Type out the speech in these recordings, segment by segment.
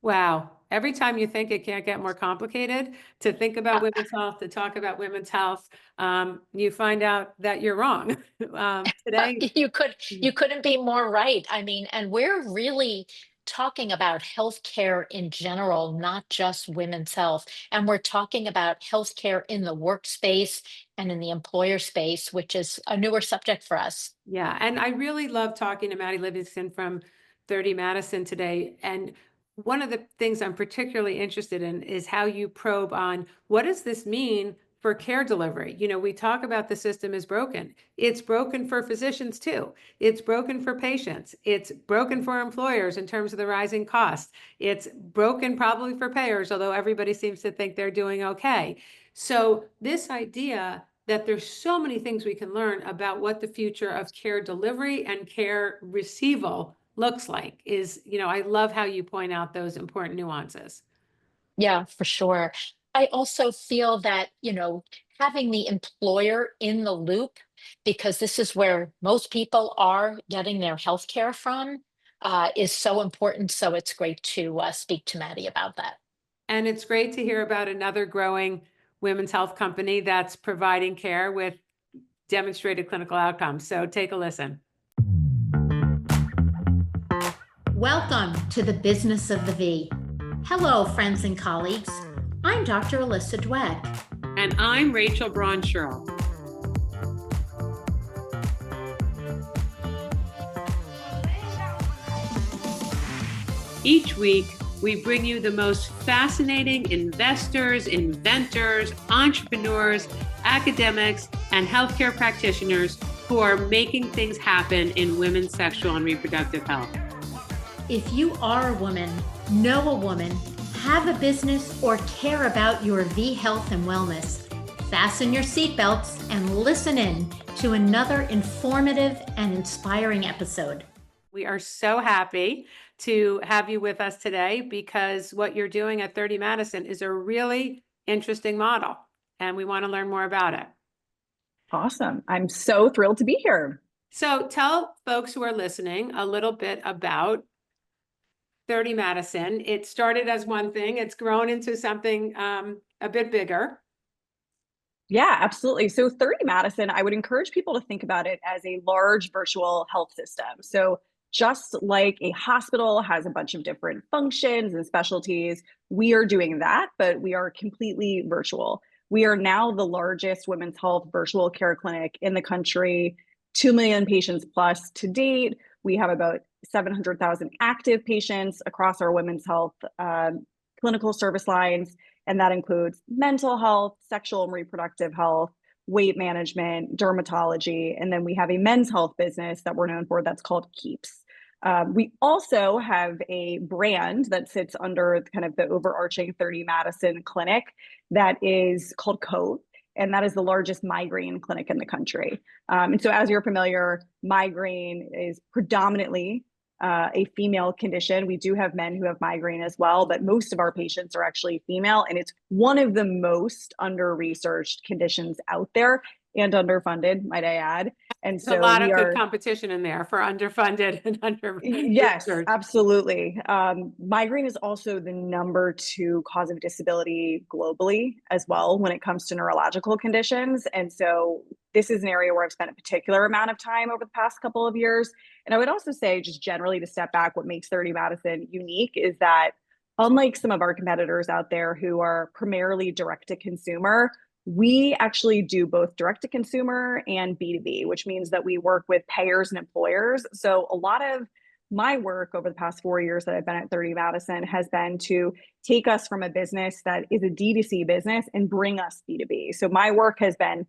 Wow. Every time you think it can't get more complicated to think about women's health, to talk about women's health, you find out that you're wrong. Today, You couldn't be more right. I mean, and we're really talking about healthcare in general, not just women's health. And we're talking about healthcare in the workspace and in the employer space, which is a newer subject for us. yeah, and I really love talking to Maddie Livingston from 30 Madison today. And one of the things I'm particularly interested in is how you probe on what does this mean for care delivery? We talk about the system is broken. It's broken for physicians too. It's broken for patients. It's broken for employers in terms of the rising costs. It's broken probably for payers, although everybody seems to think they're doing okay. So this idea that there's so many things we can learn about what the future of care delivery and care receival looks like is, I love how you point out those important nuances. Yeah, for sure. I also feel that, having the employer in the loop, because this is where most people are getting their health care from, is so important. So it's great to speak to Maddie about that. And it's great to hear about another growing women's health company that's providing care with demonstrated clinical outcomes. So take a listen. Welcome to the Business of the V. Hello, friends and colleagues. I'm Dr. Alyssa Dweck. And I'm Rachel Braun-Scherl. Each week, we bring you the most fascinating investors, inventors, entrepreneurs, academics, and healthcare practitioners who are making things happen in women's sexual and reproductive health. If you are a woman, know a woman, have a business, or care about your V health and wellness, fasten your seatbelts and listen in to another informative and inspiring episode. We are so happy to have you with us today because what you're doing at 30 Madison is a really interesting model, and we want to learn more about it. Awesome. I'm so thrilled to be here. So tell folks who are listening a little bit about 30 Madison. It started as one thing. It's grown into something a bit bigger. Yeah, absolutely. So 30 Madison, I would encourage people to think about it as a large virtual health system. So just like a hospital has a bunch of different functions and specialties, we are doing that, but we are completely virtual. We are now the largest women's health virtual care clinic in the country, 2 million patients plus to date. We have about 700,000 active patients across our women's health clinical service lines. And that includes mental health, sexual and reproductive health, weight management, dermatology. And then we have a men's health business that we're known for that's called Keeps. We also have a brand that sits under kind of the overarching 30 Madison clinic that is called Cove. And that is the largest migraine clinic in the country. And so as you're familiar, migraine is predominantly a female condition. We do have men who have migraine as well, but most of our patients are actually female. And it's one of the most under-researched conditions out there and underfunded, might I add. And There's a so lot we of good are, competition in there for underfunded and under yes, research. absolutely. Migraine is also the number 2 cause of disability globally as well when it comes to neurological conditions. And so this is an area where I've spent a particular amount of time over the past couple of years. And I would also say, just generally to step back, what makes 30 Madison unique is that unlike some of our competitors out there who are primarily direct to consumer, we actually do both direct to consumer and B2B, which means that we work with payers and employers. So a lot of my work over the past 4 years that I've been at 30 Madison has been to take us from a business that is a D2C business and bring us B2B. So my work has been,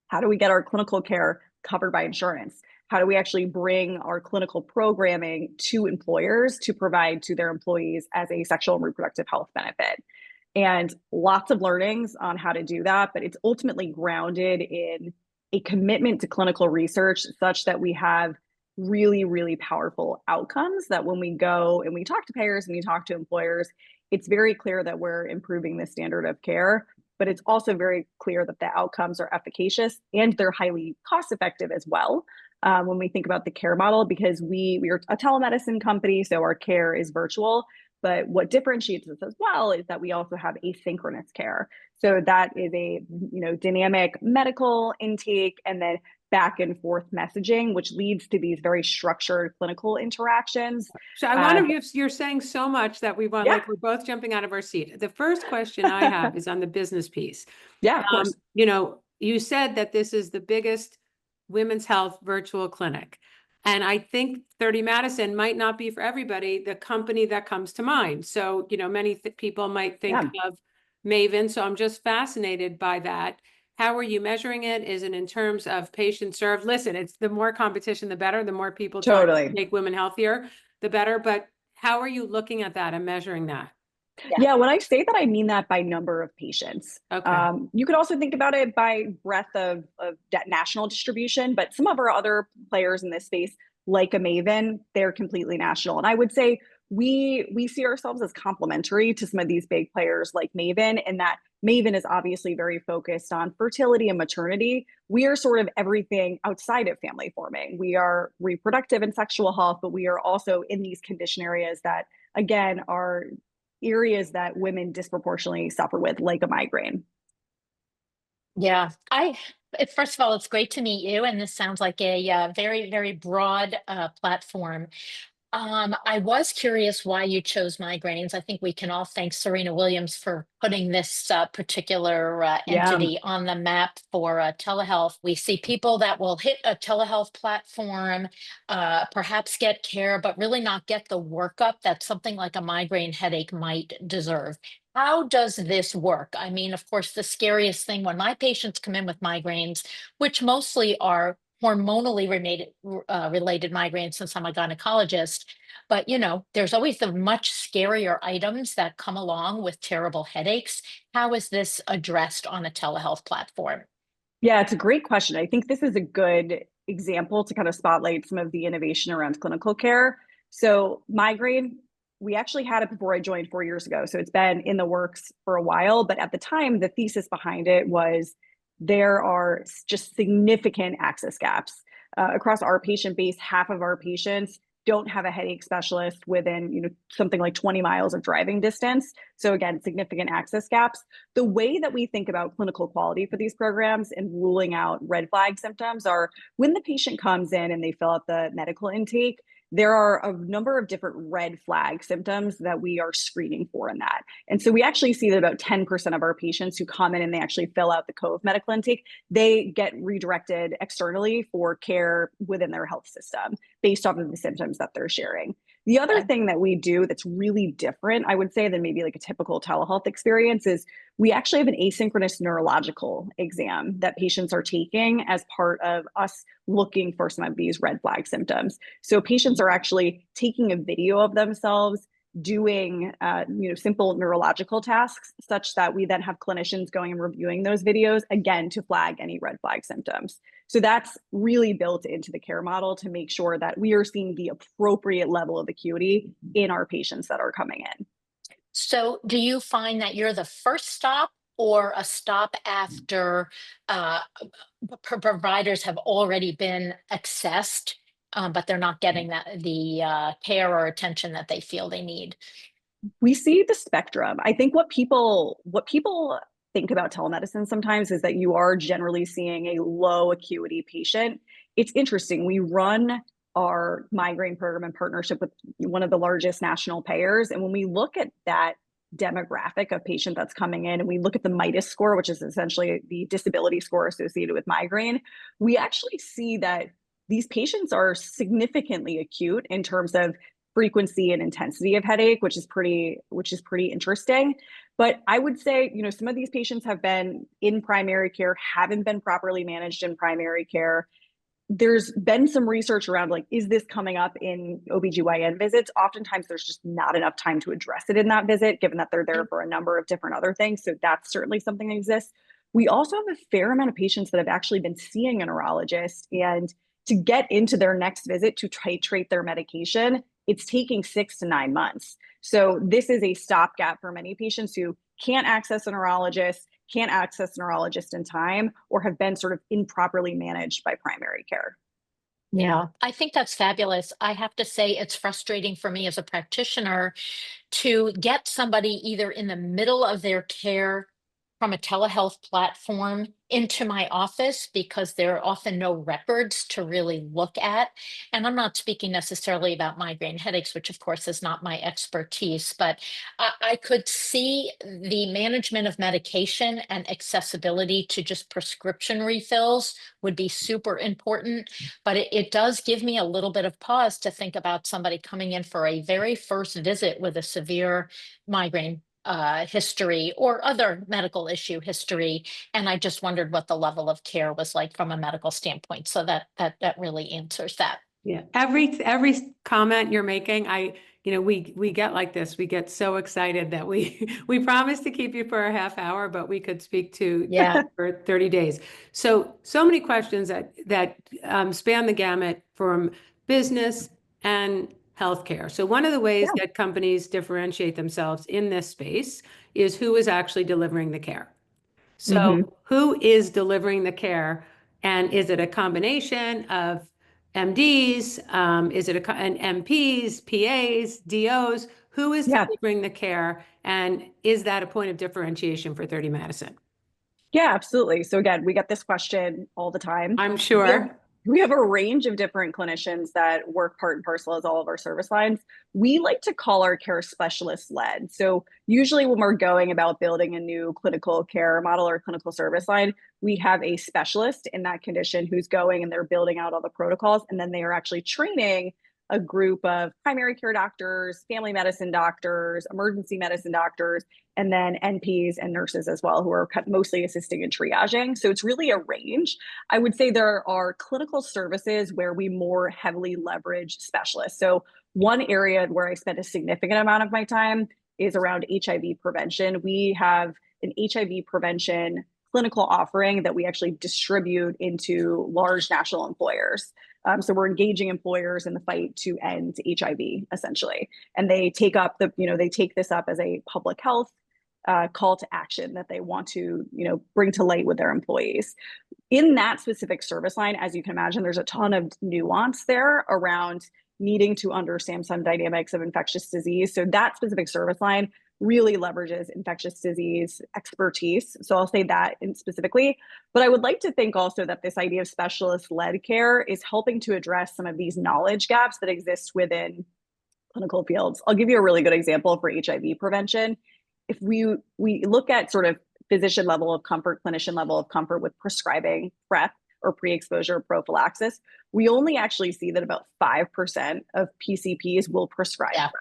how do we get our clinical care covered by insurance? How do we actually bring our clinical programming to employers to provide to their employees as a sexual and reproductive health benefit? And lots of learnings on how to do that, but it's ultimately grounded in a commitment to clinical research such that we have really, really powerful outcomes that when we go and we talk to payers and we talk to employers, it's very clear that we're improving the standard of care, but it's also very clear that the outcomes are efficacious and they're highly cost effective as well. When we think about the care model, because we are a telemedicine company, so our care is virtual, But what differentiates us as well is that we also have asynchronous care. So that is a, dynamic medical intake and then back and forth messaging, which leads to these very structured clinical interactions. So I want to, you're saying so much that we want, Yeah. like, we're both jumping out of our seat. The first question I have is on the business piece. Yeah, of course. You said that this is the biggest women's health virtual clinic. And I think 30 Madison might not be for everybody the company that comes to mind. So, many people might think of Maven. So I'm just fascinated by that. How are you measuring it? Is it in terms of patients served? Listen, it's the more competition, the better. The more people trying to make women healthier, the better. But how are you looking at that and measuring that? Yeah, when I say that, I mean that by number of patients. Okay. You could also think about it by breadth of national distribution, but some of our other players in this space, like a Maven, they're completely national. And I would say we see ourselves as complementary to some of these big players like Maven, in that Maven is obviously very focused on fertility and maternity. We are sort of everything outside of family forming. We are reproductive and sexual health, but we are also in these condition areas that, again, are areas that women disproportionately suffer with, like a migraine. Yeah, first of all, it's great to meet you, and this sounds like a very, very broad platform. I was curious why you chose migraines. I think we can all thank Serena Williams for putting this particular entity on the map for telehealth. We see people that will hit a telehealth platform, perhaps get care, but really not get the workup that something like a migraine headache might deserve. How does this work? I mean, of course, the scariest thing when my patients come in with migraines, which mostly are hormonally related migraines, since I'm a gynecologist. But there's always the much scarier items that come along with terrible headaches. How is this addressed on a telehealth platform? Yeah, it's a great question. I think this is a good example to kind of spotlight some of the innovation around clinical care. So migraine, we actually had it before I joined 4 years ago. So it's been in the works for a while. But at the time, the thesis behind it was there are just significant access gaps. Across our patient base, half of our patients don't have a headache specialist within something like 20 miles of driving distance. So again, significant access gaps. The way that we think about clinical quality for these programs and ruling out red flag symptoms are when the patient comes in and they fill out the medical intake, there are a number of different red flag symptoms that we are screening for in that. And so we actually see that about 10% of our patients who come in and they actually fill out the Cove medical intake, they get redirected externally for care within their health system based off of the symptoms that they're sharing. The other thing that we do that's really different, I would say, than maybe like a typical telehealth experience is we actually have an asynchronous neurological exam that patients are taking as part of us looking for some of these red flag symptoms. So patients are actually taking a video of themselves doing simple neurological tasks, such that we then have clinicians going and reviewing those videos again to flag any red flag symptoms. So that's really built into the care model to make sure that we are seeing the appropriate level of acuity in our patients that are coming in. So do you find that you're the first stop or a stop after providers have already been accessed, but they're not getting the care or attention that they feel they need? We see the spectrum. I think what people think about telemedicine sometimes is that you are generally seeing a low acuity patient. It's interesting. We run our migraine program in partnership with one of the largest national payers. And when we look at that demographic of patient that's coming in and we look at the MIDAS score, which is essentially the disability score associated with migraine, we actually see that these patients are significantly acute in terms of frequency and intensity of headache, which is pretty interesting. But I would say, some of these patients have been in primary care, haven't been properly managed in primary care. There's been some research around is this coming up in OBGYN visits? Oftentimes there's just not enough time to address it in that visit, given that they're there for a number of different other things. So that's certainly something that exists. We also have a fair amount of patients that have actually been seeing a neurologist, and to get into their next visit to titrate their medication, it's taking 6 to 9 months. So this is a stopgap for many patients who can't access a neurologist in time, or have been sort of improperly managed by primary care. Yeah, I think that's fabulous. I have to say it's frustrating for me as a practitioner to get somebody either in the middle of their care from a telehealth platform into my office because there are often no records to really look at. And I'm not speaking necessarily about migraine headaches, which of course is not my expertise, but I could see the management of medication and accessibility to just prescription refills would be super important. But it does give me a little bit of pause to think about somebody coming in for a very first visit with a severe migraine history or other medical issue history. And I just wondered what the level of care was like from a medical standpoint. So that really answers that. Yeah, every comment you're making, we get like this. We get so excited that we promise to keep you for a half hour, but we could speak to Yeah. for 30 days. So many questions that span the gamut from business and healthcare. So one of the ways that companies differentiate themselves in this space is who is actually delivering the care. So who is delivering the care, and is it a combination of MDs? Is it an MPs, PAs, DOs? Who is delivering the care, and is that a point of differentiation for 30 Madison? Yeah, absolutely. So again, we get this question all the time. I'm sure. We have a range of different clinicians that work part and parcel as all of our service lines. We like to call our care specialist led. So usually when we're going about building a new clinical care model or clinical service line, we have a specialist in that condition who's going and they're building out all the protocols. And then they are actually training a group of primary care doctors, family medicine doctors, emergency medicine doctors, and then NPs and nurses as well, who are mostly assisting in triaging. So it's really a range. I would say there are clinical services where we more heavily leverage specialists. So one area where I spend a significant amount of my time is around HIV prevention. We have an HIV prevention clinical offering that we actually distribute into large national employers. So we're engaging employers in the fight to end HIV, essentially. And they take this up as a public health call to action that they want to, bring to light with their employees. In that specific service line, as you can imagine, there's a ton of nuance there around needing to understand some dynamics of infectious disease. So that specific service line really leverages infectious disease expertise. So I'll say that specifically. But I would like to think also that this idea of specialist-led care is helping to address some of these knowledge gaps that exist within clinical fields. I'll give you a really good example for HIV prevention. If we look at sort of physician level of comfort, clinician level of comfort with prescribing PrEP or pre-exposure prophylaxis, we only actually see that about 5% of PCPs will prescribe PrEP.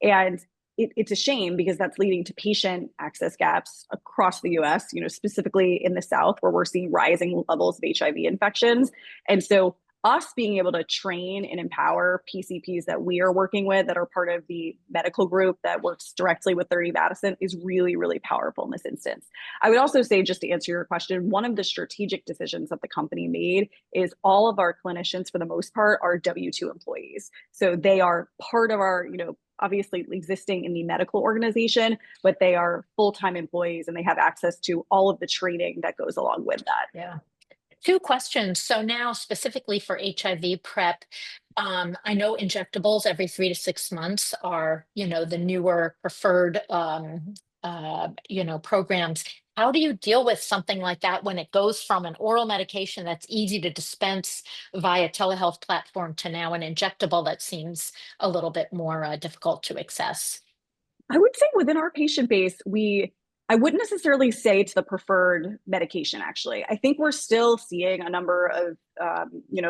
And it's a shame because that's leading to patient access gaps across the US, specifically in the South, where we're seeing rising levels of HIV infections. And so us being able to train and empower PCPs that we are working with that are part of the medical group that works directly with 30 Madison is really, really powerful in this instance. I would also say, just to answer your question, one of the strategic decisions that the company made is all of our clinicians, for the most part, are W-2 employees. So they are part of our, obviously existing in the medical organization, but they are full-time employees and they have access to all of the training that goes along with that. Yeah. Two questions. So now specifically for HIV PrEP, I know injectables every 3 to 6 months are, the newer preferred, programs. How do you deal with something like that when it goes from an oral medication that's easy to dispense via telehealth platform to now an injectable that seems a little bit more difficult to access? I would say within our patient base, I wouldn't necessarily say it's the preferred medication, actually. I think we're still seeing a number of,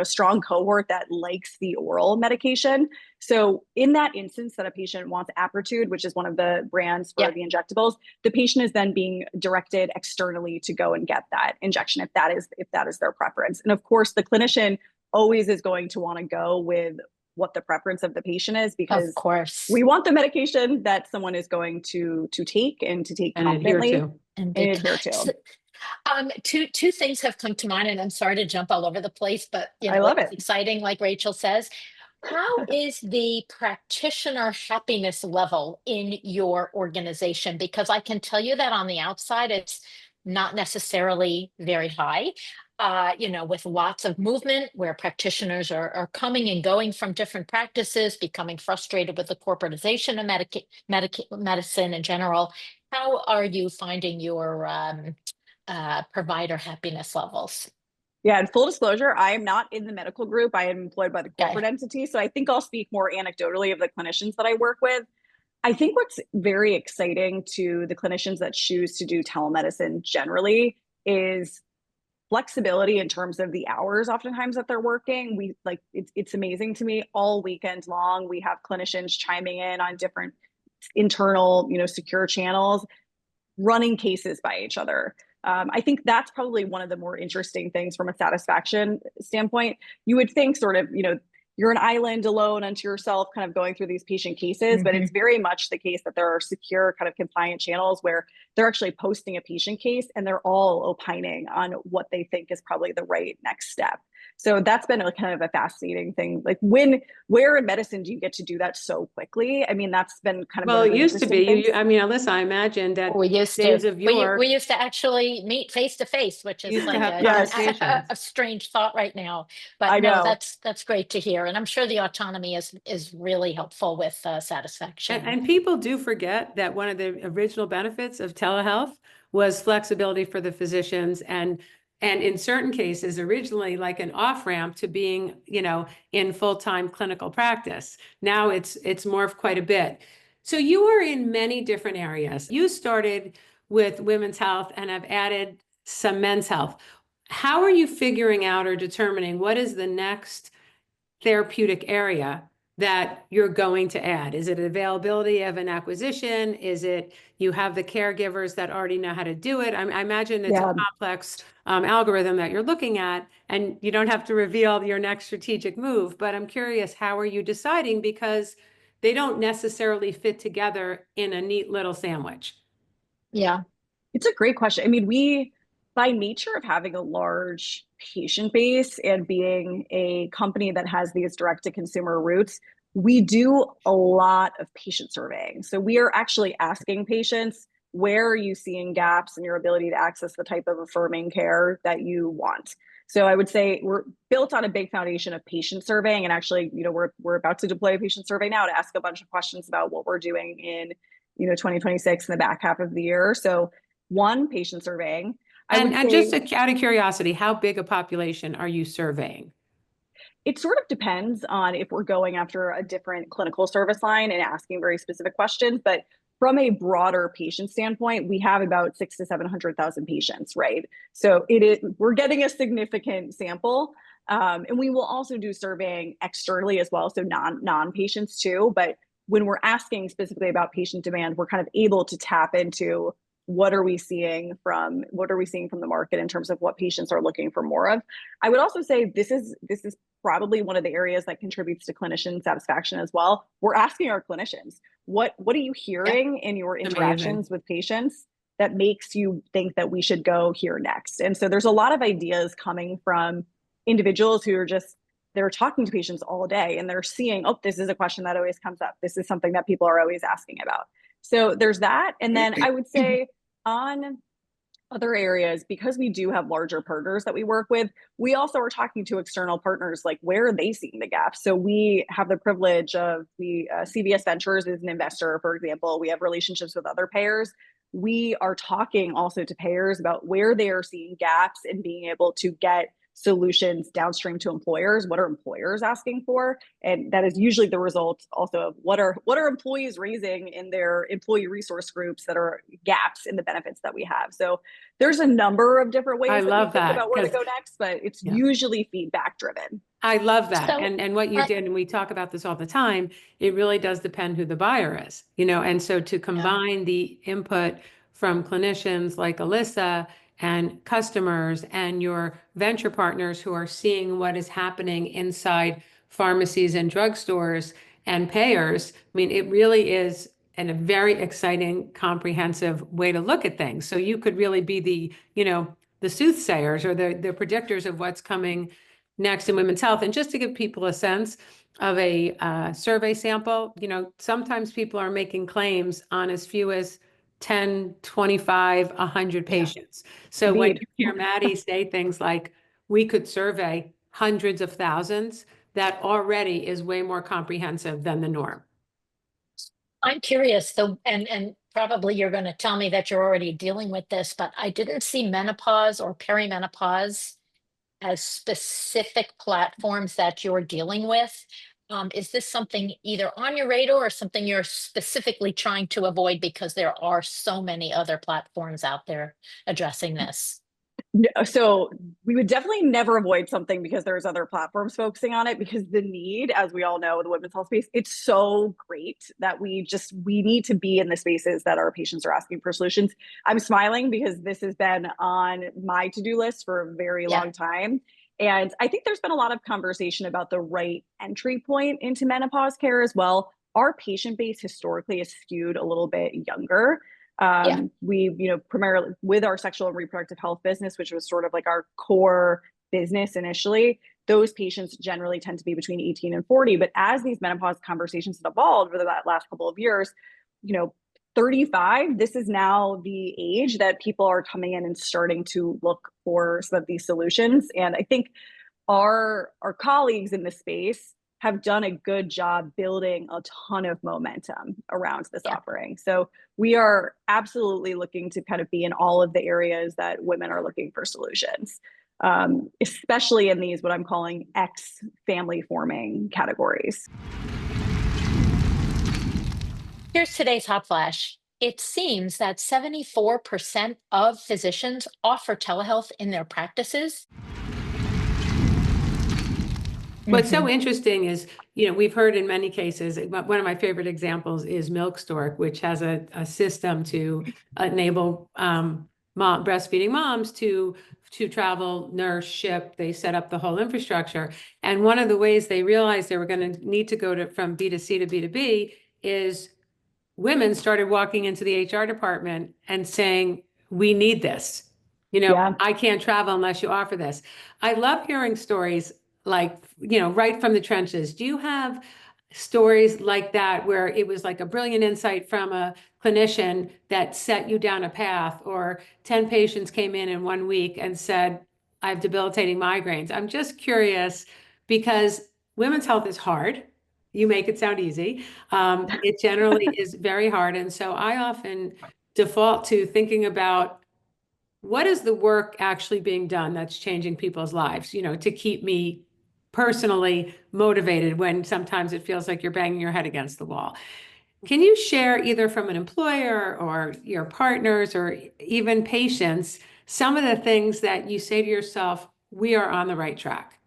strong cohort that likes the oral medication. So in that instance that a patient wants Apretude, which is one of the brands for the injectables, the patient is then being directed externally to go and get that injection if that is their preference. And of course, the clinician always is going to want to go with what the preference of the patient is, because of course we want the medication that someone is going to take and to take confidently and adhere to. So, two things have come to mind, and I'm sorry to jump all over the place, but I love it's it. exciting, like Rachel says. How is the practitioner happiness level in your organization? Because I can tell you that on the outside, it's not necessarily very high. With lots of movement where practitioners are coming and going from different practices, becoming frustrated with the corporatization of medicine in general. How are you finding your provider happiness levels? Yeah, and full disclosure, I am not in the medical group. I am employed by the Okay. corporate entity. So I think I'll speak more anecdotally of the clinicians that I work with. I think what's very exciting to the clinicians that choose to do telemedicine generally is flexibility in terms of the hours oftentimes that they're working. It's amazing to me. All weekend long, we have clinicians chiming in on different internal, secure channels, running cases by each other. I think that's probably one of the more interesting things from a satisfaction standpoint. You would think sort of, you're an island alone unto yourself, kind of going through these patient cases, but it's very much the case that there are secure kind of compliant channels where they're actually posting a patient case and they're all opining on what they think is probably the right next step. So that's been a kind of a fascinating thing. Like where in medicine do you get to do that so quickly? I mean, that's been kind of Well, it used to be, things. I mean, Alyssa, I imagine that We used days to. of yore. We used to actually meet face to face, which is Used to like have a conversations. strange thought right now. But I no, know. that's great to hear, and I'm sure the autonomy is really helpful with satisfaction. And people do forget that one of the original benefits of telehealth was flexibility for the physicians and in certain cases, originally like an off-ramp to being, in full-time clinical practice. Now it's morphed quite a bit. So you are in many different areas. You started with women's health and have added some men's health. How are you figuring out or determining what is the next therapeutic area that you're going to add? Is it availability of an acquisition? Is it you have the caregivers that already know how to do it? I imagine it's a complex algorithm that you're looking at, and you don't have to reveal your next strategic move, but I'm curious, how are you deciding? Because they don't necessarily fit together in a neat little sandwich. Yeah. It's a great question. I mean, by nature of having a large patient base and being a company that has these direct to consumer roots, we do a lot of patient surveying. So we are actually asking patients, where are you seeing gaps in your ability to access the type of affirming care that you want? So I would say we're built on a big foundation of patient surveying. And actually, we're about to deploy a patient survey now to ask a bunch of questions about what we're doing in 2026 in the back half of the year. So one, patient surveying. And just out of curiosity, how big a population are you surveying? It sort of depends on if we're going after a different clinical service line and asking very specific questions. But from a broader patient standpoint, we have about 600,000 to 700,000 patients, right? So we're getting a significant sample. And we will also do surveying externally as well, so non-patients too. But when we're asking specifically about patient demand, we're kind of able to tap into what are we seeing from the market in terms of what patients are looking for more of. I would also say this is probably one of the areas that contributes to clinician satisfaction as well. We're asking our clinicians, what are you hearing in your interactions with patients that makes you think that we should go here next? And so there's a lot of ideas coming from individuals who are they're talking to patients all day and they're seeing, oh, this is a question that always comes up. This is something that people are always asking about. So there's that. And then I would say on other areas, because we do have larger partners that we work with, we also are talking to external partners, like where are they seeing the gaps? So we have the privilege of CVS Ventures is an investor, for example. We have relationships with other payers. We are talking also to payers about where they are seeing gaps and being able to get solutions downstream to employers. What are employers asking for? And that is usually the result also of what are employees raising in their employee resource groups that are gaps in the benefits that we have. So there's a number of different ways that we think about where to go next, but it's usually feedback driven. I love that. So, and what you did, and we talk about this all the time, it really does depend who the buyer is, and so to combine the input from clinicians like Alyssa and customers and your venture partners who are seeing what is happening inside pharmacies and drugstores and payers. I mean, it really is a very exciting, comprehensive way to look at things. So you could really be the soothsayers or the predictors of what's coming next in women's health. And just to give people a sense of a survey sample, sometimes people are making claims on as few as 10, 25, 100 patients. So when Indeed. you hear Maddie say things like, we could survey hundreds of thousands, that already is way more comprehensive than the norm. I'm curious though, and probably you're going to tell me that you're already dealing with this, but I didn't see menopause or perimenopause as specific platforms that you're dealing with. Is this something either on your radar or something you're specifically trying to avoid because there are so many other platforms out there addressing this? No, so we would definitely never avoid something because there's other platforms focusing on it, because the need, as we all know, the women's health space, it's so great that we need to be in the spaces that our patients are asking for solutions. I'm smiling because this has been on my to-do list for a very long time. And I think there's been a lot of conversation about the right entry point into menopause care as well. Our patient base historically is skewed a little bit younger. We, primarily with our sexual and reproductive health business, which was sort of like our core business initially, those patients generally tend to be between 18 and 40. But as these menopause conversations have evolved over the last couple of years, 35, this is now the age that people are coming in and starting to look for some of these solutions. And I think our colleagues in the space have done a good job building a ton of momentum around this offering. So we are absolutely looking to kind of be in all of the areas that women are looking for solutions, especially in these, what I'm calling family forming categories. Here's today's hot flash. It seems that 74% of physicians offer telehealth in their practices. What's so interesting is, we've heard in many cases, one of my favorite examples is Milk Stork, which has a system to enable breastfeeding moms to travel, nurse, ship. They set up the whole infrastructure. And one of the ways they realized they were going to need to go from B2C to B2B is women started walking into the HR department and saying, we need this. I can't travel unless you offer this. I love hearing stories like, right from the trenches. Do you have stories like that where it was like a brilliant insight from a clinician that set you down a path, or 10 patients came in 1 week and said, I have debilitating migraines? I'm just curious because women's health is hard. You make it sound easy. It generally is very hard. And so I often default to thinking about, what is the work actually being done that's changing people's lives, to keep me personally motivated when sometimes it feels like you're banging your head against the wall. Can you share, either from an employer or your partners or even patients, some of the things that you say to yourself, we are on the right track?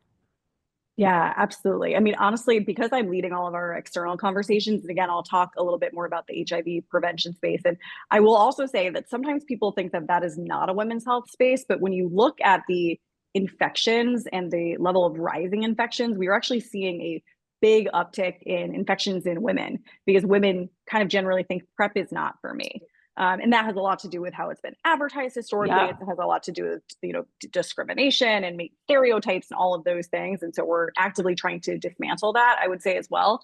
Yeah, absolutely. I mean, honestly, because I'm leading all of our external conversations, and again, I'll talk a little bit more about the HIV prevention space. And I will also say that sometimes people think that that is not a women's health space, but when you look at the infections and the level of rising infections, we are actually seeing a big uptick in infections in women, because women kind of generally think PrEP is not for me. And that has a lot to do with how it's been advertised historically. It has a lot to do with, discrimination and stereotypes and all of those things. And so we're actively trying to dismantle that, I would say, as well.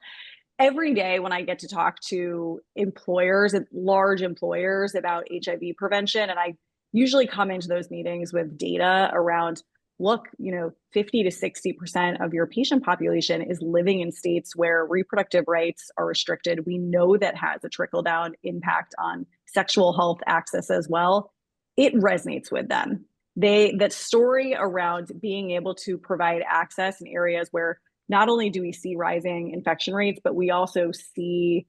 Every day when I get to talk to employers and large employers about HIV prevention, and I usually come into those meetings with data around, look, 50 to 60% of your patient population is living in states where reproductive rights are restricted. We know that has a trickle-down impact on sexual health access as well. It resonates with them. That story around being able to provide access in areas where not only do we see rising infection rates, but we also see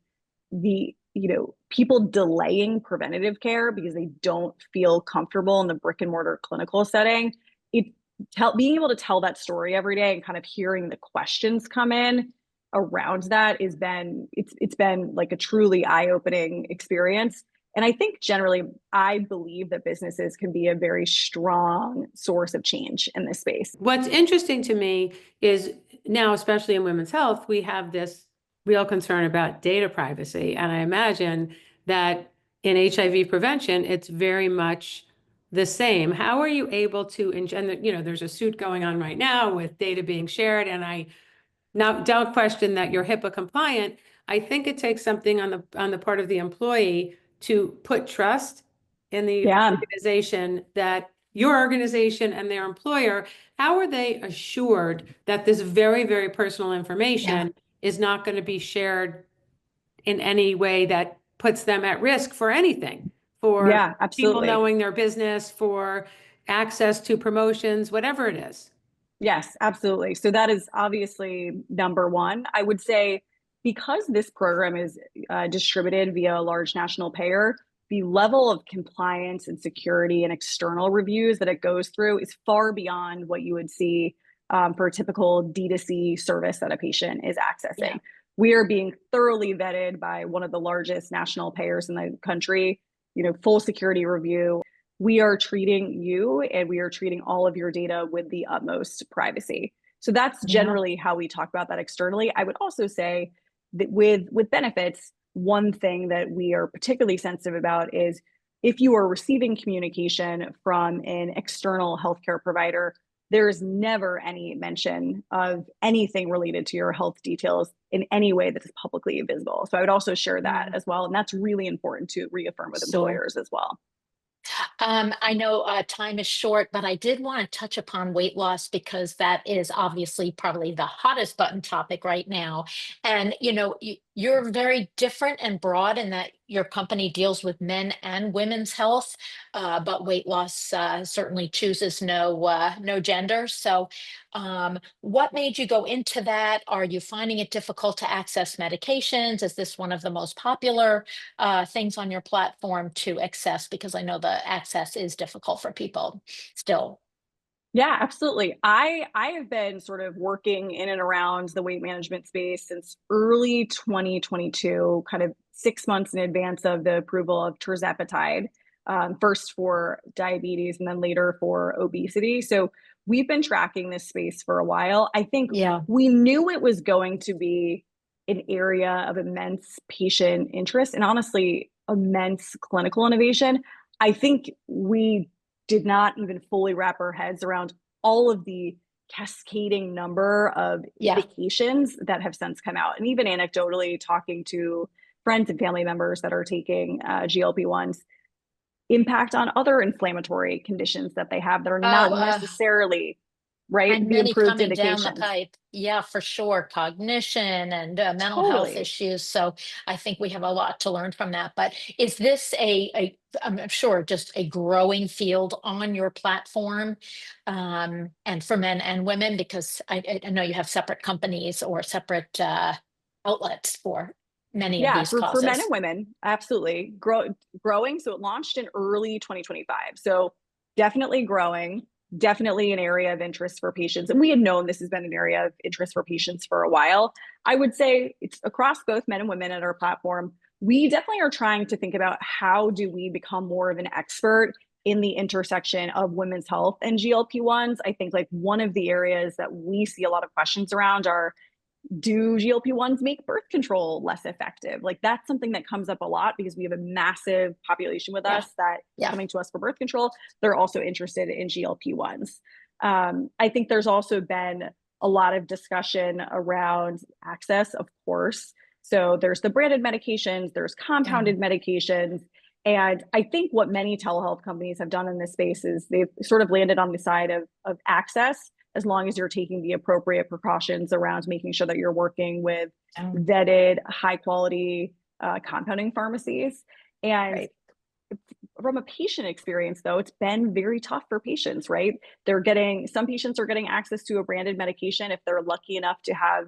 the people delaying preventative care because they don't feel comfortable in the brick and mortar clinical setting. Being able to tell that story every day and kind of hearing the questions come in around that it's been like a truly eye-opening experience. And I think generally, I believe that businesses can be a very strong source of change in this space. What's interesting to me is now, especially in women's health, we have this real concern about data privacy. And I imagine that in HIV prevention, it's very much the same. How are you able to, and there's a suit going on right now with data being shared, and I now don't question that you're HIPAA compliant. I think it takes something on the part of the employee to put trust in the Yeah. organization, that your organization and their employer, how are they assured that this very, very personal information is not going to be shared in any way that puts them at risk for anything, for Yeah, people absolutely. knowing their business, for access to promotions, whatever it is? Yes, absolutely. So that is obviously number one. I would say because this program is distributed via a large national payer, the level of compliance and security and external reviews that it goes through is far beyond what you would see for a typical D2C service that a patient is accessing. Yeah. We are being thoroughly vetted by one of the largest national payers in the country, full security review. We are treating you and we are treating all of your data with the utmost privacy. So that's generally how we talk about that externally. I would also say that with benefits, one thing that we are particularly sensitive about is if you are receiving communication from an external healthcare provider, there is never any mention of anything related to your health details in any way that is publicly visible. So I would also share that as well. And that's really important to reaffirm with employers as well. I know time is short, but I did want to touch upon weight loss because that is obviously probably the hottest button topic right now. And, you're very different and broad in that your company deals with men and women's health, but weight loss certainly chooses no gender. So, what made you go into that? Are you finding it difficult to access medications? Is this one of the most popular things on your platform to access? Because I know the access is difficult for people still. Yeah, absolutely. I have been sort of working in and around the weight management space since early 2022, kind of 6 months in advance of the approval of tirzepatide, first for diabetes and then later for obesity. So we've been tracking this space for a while. I think Yeah. we knew it was going to be an area of immense patient interest and honestly, immense clinical innovation. I think we did not even fully wrap our heads around all of the cascading number of Yeah. indications that have since come out. And even anecdotally talking to friends and family members that are taking GLP-1s, impact on other inflammatory conditions that they have that are not necessarily And the many improved coming down the indications. pipe. Yeah, for sure. Cognition and mental health Totally. issues. So I think we have a lot to learn from that. But is this I'm sure, just a growing field on your platform, and for men and women? Because I know you have separate companies or separate outlets for many of Yeah, these for men and causes. women, absolutely. Growing. So it launched in early 2025. So definitely growing, definitely an area of interest for patients. And we had known this has been an area of interest for patients for a while. I would say it's across both men and women at our platform. We definitely are trying to think about how do we become more of an expert in the intersection of women's health and GLP-1s. I think like one of the areas that we see a lot of questions around are, do GLP-1s make birth control less effective? Like that's something that comes up a lot because we have a massive population with Yeah. us that Yeah. coming to us for birth control. They're also interested in GLP-1s. I think there's also been a lot of discussion around access, of course. So there's the branded medications, there's compounded medications. And I think what many telehealth companies have done in this space is they've sort of landed on the side of access, as long as you're taking the appropriate precautions around making sure that you're working with vetted, high quality compounding pharmacies. And Right. from a patient experience, though, it's been very tough for patients, right? Some patients are getting access to a branded medication if they're lucky enough to have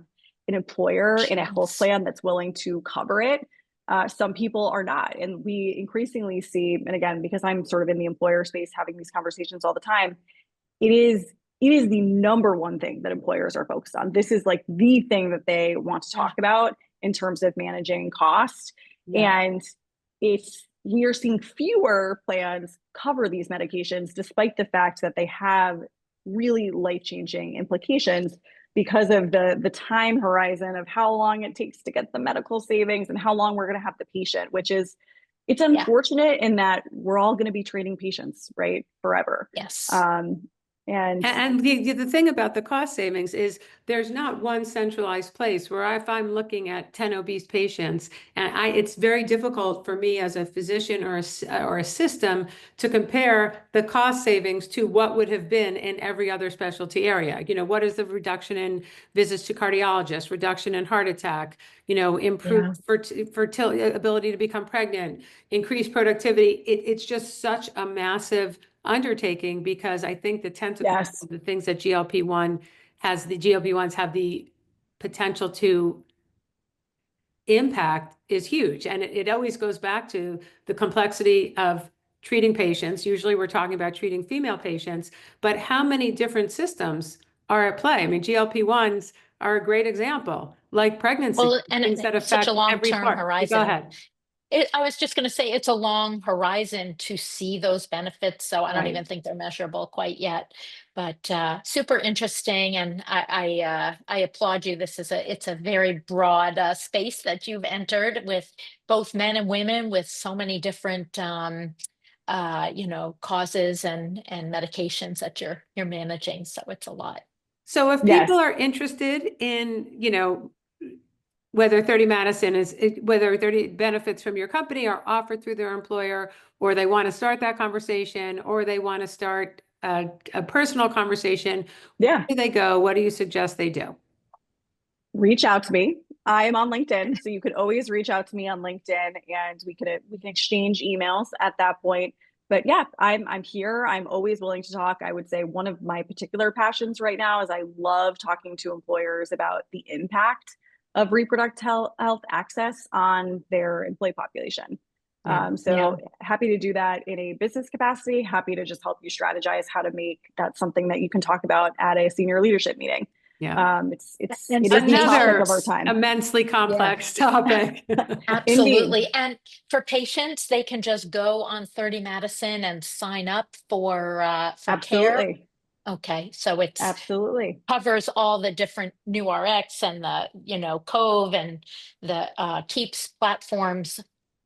an employer in a health plan that's willing to cover it. Some people are not. And we increasingly see, and again, because I'm sort of in the employer space having these conversations all the time, it is the number one thing that employers are focused on. This is like the thing that they want to talk about in terms of managing cost. Yeah. And we are seeing fewer plans cover these medications, despite the fact that they have really life-changing implications because of the time horizon of how long it takes to get the medical savings and how long we're going to have the patient, it's unfortunate in that we're all going to be treating patients, right, forever. Yes. And And the thing about the cost savings is there's not one centralized place where if I'm looking at 10 obese patients and it's very difficult for me as a physician or a system to compare the cost savings to what would have been in every other specialty area. What is the reduction in visits to cardiologists, reduction in heart attack, improved fertility, ability to become pregnant, increased productivity. It's just such a massive undertaking because I think the tentacles of the things that GLP-1 has, the GLP-1s have the potential to impact is huge. And it always goes back to the complexity of treating patients. Usually we're talking about treating female patients, but how many different systems are at play? I mean, GLP-1s are a great example, like pregnancy, Well, and things that it's such affect a every long-term part. horizon. Go ahead. I was just going to say it's a long horizon to see those benefits, so I don't even think they're measurable quite yet. But super interesting, and I applaud you. It's a very broad space that you've entered with both men and women with so many different causes and medications that you're managing. So it's a lot. So if people are interested in, whether 30 Madison whether 30 benefits from your company are offered through their employer, or they want to start that conversation, or they want to start a personal conversation, where do they go? What do you suggest they do? Reach out to me. I am on LinkedIn, so you could always reach out to me on LinkedIn, and we can exchange emails at that point. But yeah, I'm here. I'm always willing to talk. I would say one of my particular passions right now is I love talking to employers about the impact of reproductive health access on their employee population. Happy to do that in a business capacity, happy to just help you strategize how to make that something that you can talk about at a senior leadership meeting. It is the topic of our time. Immensely complex topic. Absolutely. And for patients, they can just go on 30 Madison and sign up for care. Okay, so it's covers all the different new RX and the Cove and the Keeps platforms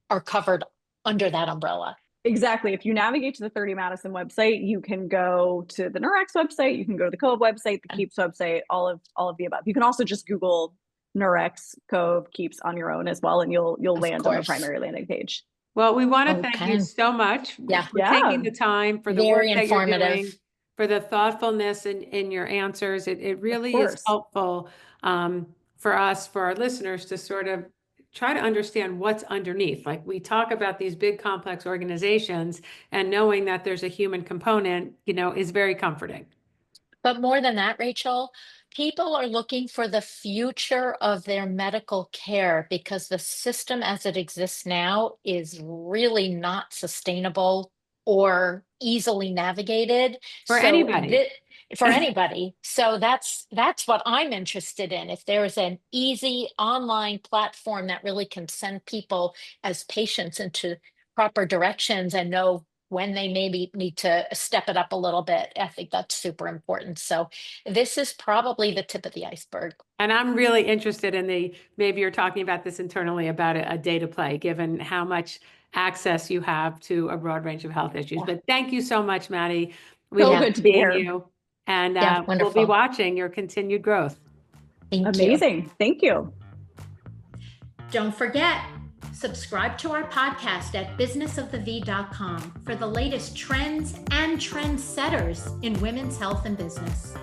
are covered under that umbrella. Exactly. If you navigate to the 30 Madison website, you can go to the Nurx website, you can go to the Cove website, the Keeps website, all of the above. You can also just Google Nurx, Cove, Keeps on your own as well, and you'll land on the primary landing page. Well, we want to thank you so much for taking the time, for the work that you're doing, for the thoughtfulness in your answers. It really is helpful for us, for our listeners, to sort of try to understand what's underneath. Like, we talk about these big complex organizations, and knowing that there's a human component, is very comforting. But more than that, Rachel, people are looking for the future of their medical care because the system as it exists now is really not sustainable or easily navigated. For anybody. For anybody. So that's what I'm interested in. If there is an easy online platform that really can send people as patients into proper directions and know when they maybe need to step it up a little bit, I think that's super important. So this is probably the tip of the iceberg. And I'm really interested in maybe you're talking about this internally, about a data play, given how much access you have to a broad range of health issues. But thank you so much, Maddie. We love good to be here. You. And we'll be watching your continued growth. Amazing. Thank you. Don't forget, subscribe to our podcast at businessofthev.com for the latest trends and trendsetters in women's health and business.